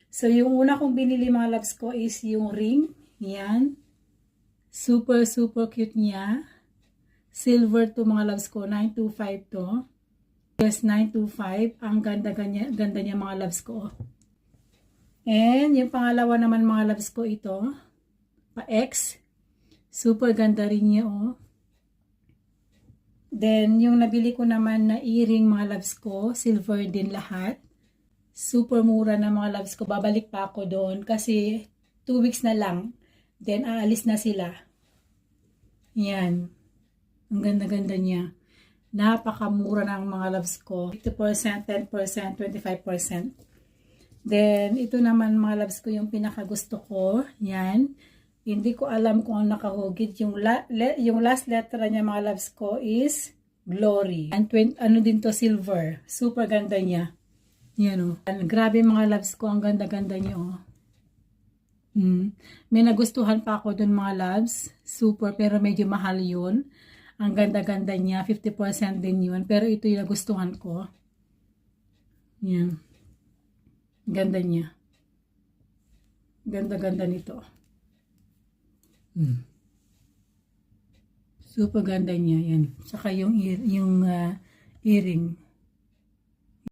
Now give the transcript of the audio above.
So, yung una kong binili mga loves ko is yung ring. Yan. Super, super cute niya. Silver to mga loves ko. 925 to. Yes, 925. Ang ganda niya mga loves ko. And yung pangalawa naman mga loves ko ito. Pa-X. Super ganda rin niya oh. Then, yung nabili ko naman na earring mga loves ko. Silver din lahat. Super mura na mga loves ko. Babalik pa ako doon kasi 2 weeks na lang. Then aalis na sila. Yan. Ang ganda-ganda niya. Napakamura ng mga loves ko. 50%, 10%, 25%. Then ito naman mga loves ko yung pinakagusto ko. Yan. Hindi ko alam kung ano nakahugid. Yung last letter niya mga loves ko is Glory. And ano din to, silver. Super ganda niya. Yan o. Grabe mga loves ko. Ang ganda-ganda niyo o. May nagustuhan pa ako dun mga loves. Super. Pero medyo mahal yun. Ang ganda-ganda niya. 50% din yun. Pero ito yung nagustuhan ko. Yan. Ganda niya. Ganda-ganda nito. Super ganda niya. Yan. Saka yung earring.